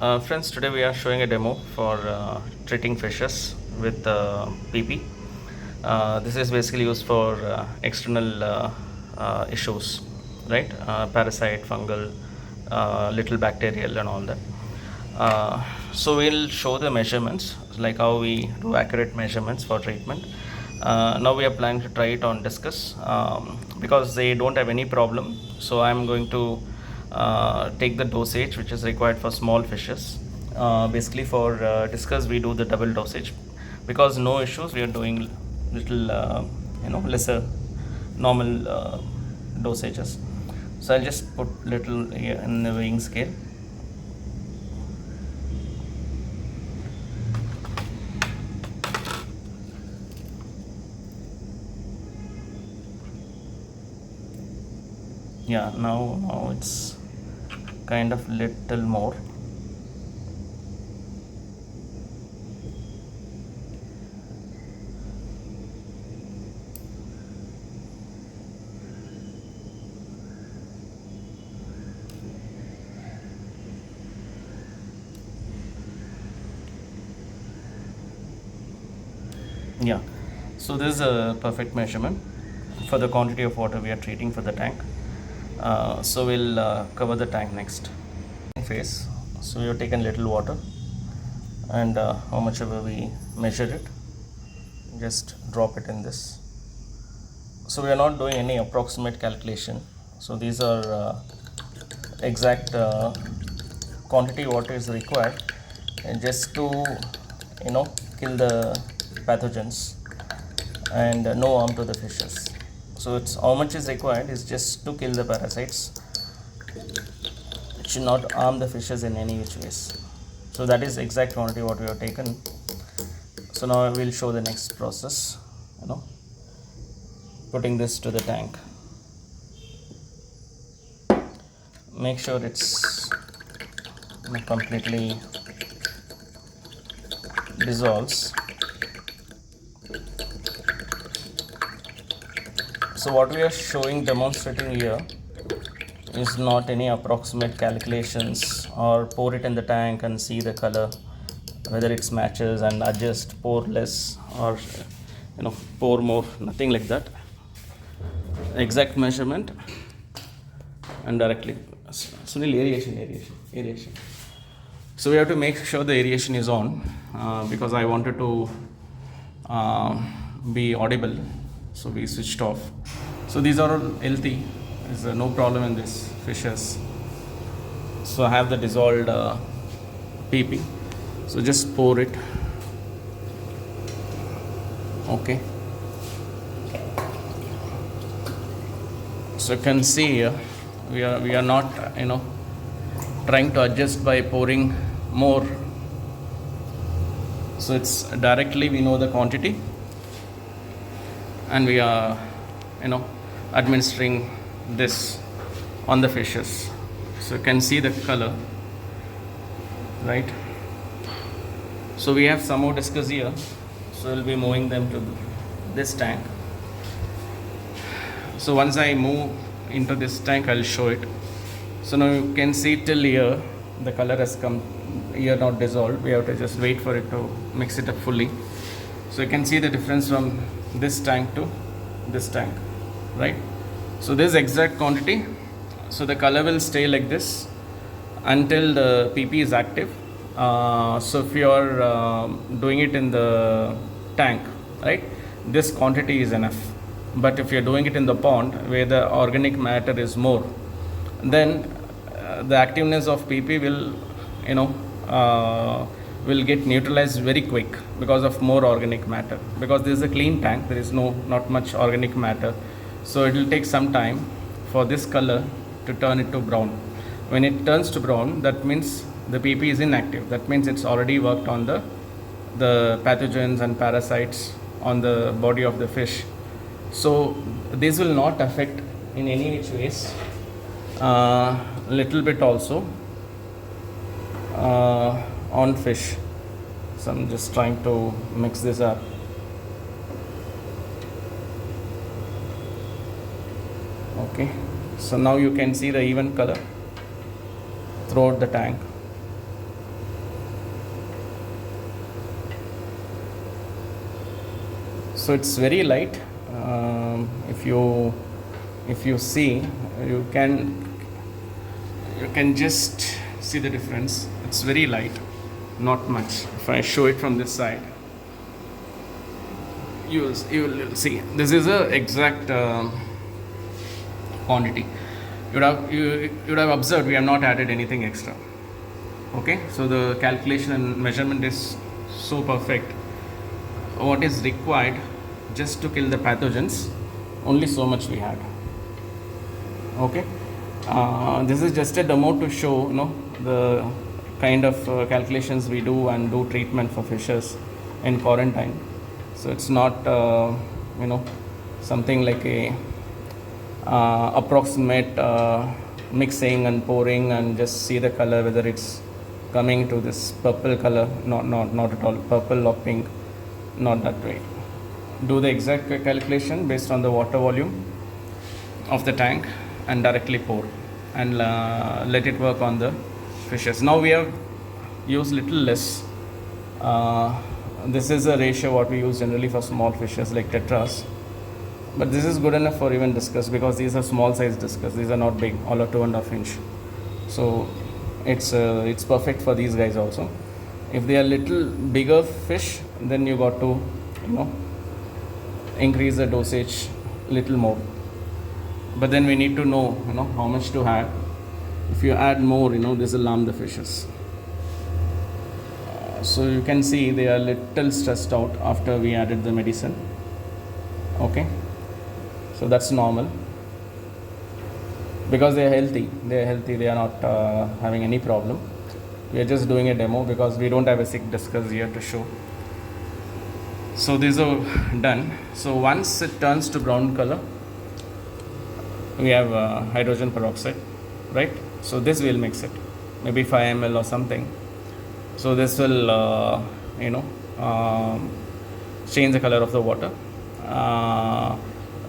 Friends, today we are showing a demo for treating fishes with PP. This is basically used for external issues, right? Parasite, fungal, little bacterial and all that. So we'll show the measurements, like how we do accurate measurements for treatment. Now we are planning to try it on discus because they don't have any problem. So I'm going to take the dosage which is required for small fishes. Basically for discus we do the double dosage because no issues. We are doing little lesser normal dosages. So I'll just put little here in the weighing scale. Yeah, now it's kind of little more. Yeah, so this is a perfect measurement for the quantity of water we are treating for the tank. So we'll cover the tank next phase. So we have taken little water and how much ever we measure it, just drop it in this. So we are not doing any approximate calculation. So these are exact quantity water is required just to kill the pathogens and no harm to the fishes. So it's how much is required is just to kill the parasites. It should not harm the fishes in any which ways. So that is exact quantity what we have taken. So now I will show the next process, putting this to the tank. Make sure it's completely dissolves. So what we are demonstrating here is not any approximate calculations or pour it in the tank and see the color, whether it matches and adjust, pour less or pour more, nothing like that. Exact measurement and directly. Sunil, aeration. So we have to make sure the aeration is on because I wanted to be audible. So we switched off. So these are all healthy. There's no problem in these fishes. So I have the dissolved PP. So just pour it. Okay. So you can see here, we are not trying to adjust by pouring more. So it's directly we know the quantity. And we are administering this on the fishes. So you can see the color, right? So we have some more discus here, so we'll be moving them to this tank. So once I move into this tank, I'll show it. So now you can see till here the color has come here, not dissolved. We have to just wait for it to mix it up fully. So you can see the difference from this tank to this tank, right? So this exact quantity. So the color will stay like this until the PP is active. So if you are doing it in the tank, right, this quantity is enough. But if you are doing it in the pond where the organic matter is more, then the activeness of PP will get neutralized very quick because of more organic matter. Because this is a clean tank, there is not much organic matter. So it will take some time for this color to turn it to brown. When it turns to brown, that means the PP is inactive. That means it's already worked on the pathogens and parasites on the body of the fish. So this will not affect in any which ways. Little bit also on fish. So I'm just trying to mix this up. Okay, so now you can see the even color throughout the tank. So it's very light. If you see, you can just see the difference. It's very light, not much. If I show it from this side, you will see this is a exact quantity. You would have observed we have not added anything extra. Okay, so the calculation and measurement is so perfect. What is required just to kill the pathogens, only so much we had. Okay, this is just a demo to show the kind of calculations we do and do treatment for fishes in quarantine. So it's not something like a approximate mixing and pouring and just see the color whether it's coming to this purple color. Not at all. Purple or pink, not that way. Do the exact calculation based on the water volume of the tank and directly pour and let it work on the fishes. Now we have used little less. This is a ratio what we use generally for small fishes like tetras, but this is good enough for even discus, because these are small size discus. These are not big, all are 2.5 inch. So it's perfect for these guys also. If they are little bigger fish, then you got to increase the dosage little more. But then we need to know how much to add. If you add more, this will harm the fishes. So you can see they are little stressed out after we added the medicine. Okay, so that's normal because they are healthy. They are not having any problem. We are just doing a demo because we don't have a sick discus here to show. So these are done. So once it turns to brown color, we have hydrogen peroxide, right? So this will mix it, maybe 5 ml or something. So this will change the color of the water,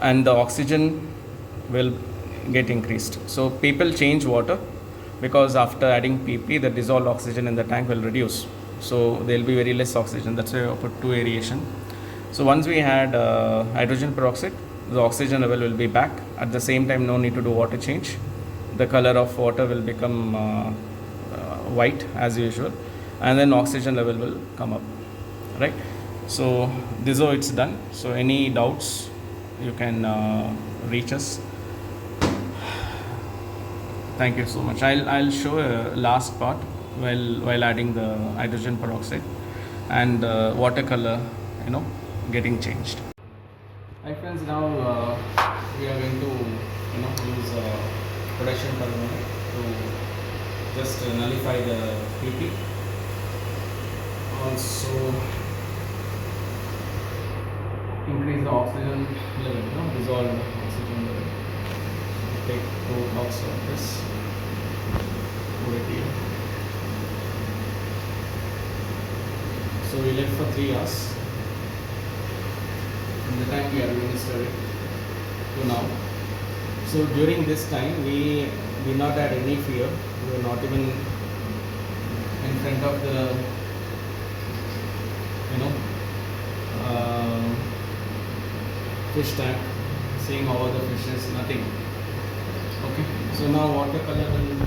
and the oxygen will get increased. So people change water because after adding PP, the dissolved oxygen in the tank will reduce. So there will be very less oxygen. That's why I put 2 aeration. So once we had hydrogen peroxide, the oxygen level will be back. At the same time, no need to do water change. The color of water will become white as usual, and then oxygen level will come up, right? So this is how it's done. So any doubts, you can reach us. Thank you so much. I'll show a last part while adding the hydrogen peroxide and watercolor getting changed. Hi friends, now we are going to use Potassium Permanganate to just nullify the PP. Also increase the oxygen level, dissolve oxygen level. Take 2 drops of this, put it here. So we left for 3 hours. In the time we administer it to now. So during this time we did not had any fear. We were not even in front of the fish tank, seeing all the fishes, nothing. Okay, so now watercolor will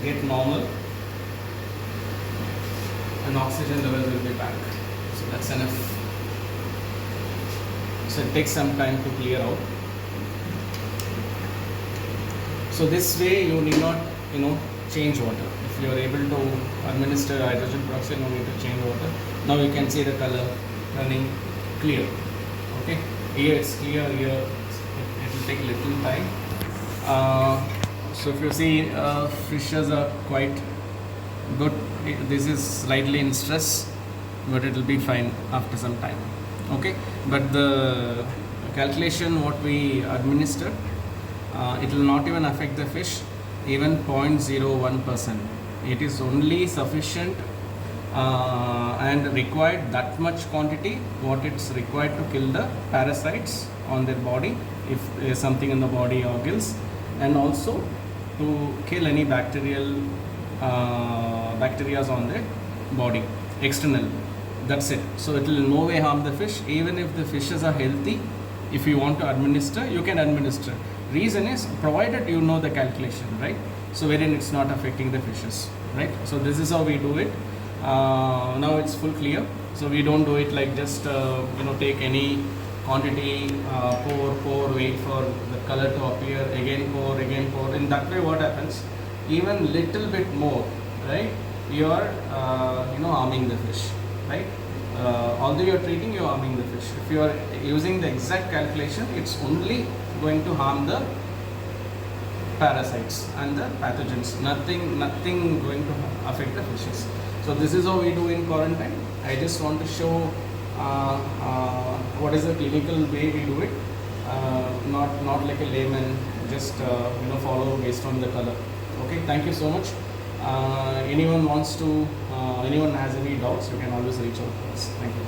get normal and oxygen level will be back. So that's enough. So it takes some time to clear out. So this way you need not change water. If you are able to administer hydrogen peroxide, no need to change water. Now you can see the color turning clear. Okay, here it's clear, here it will take little time. So if you see fishes are quite good. This is slightly in stress, but it will be fine after some time. Okay, but the calculation what we administer, it will not even affect the fish, even 0.01%. It is only sufficient and required that much quantity what it's required to kill the parasites on their body if there is something in the body or gills, and also to kill any bacterial bacteria on their body external. That's it. So it will in no way harm the fish. Even if the fishes are healthy, if you want to administer, you can administer. Reason is, provided you know the calculation, right? So wherein it's not affecting the fishes, right? So this is how we do it. Now it's full clear. So we don't do it like just take any quantity, pour, wait for the color to appear, again pour. In that way, what happens? Even little bit more, right? You are harming the fish, right? Although you are treating, you are harming the fish. If you are using the exact calculation, it's only going to harm the parasites and the pathogens. Nothing going to affect the fishes. So this is how we do in quarantine. I just want to show what is the clinical way we do it. Not like a layman, just follow based on the color. Okay, thank you so much. Anyone has any doubts, you can always reach out to us. Thank you.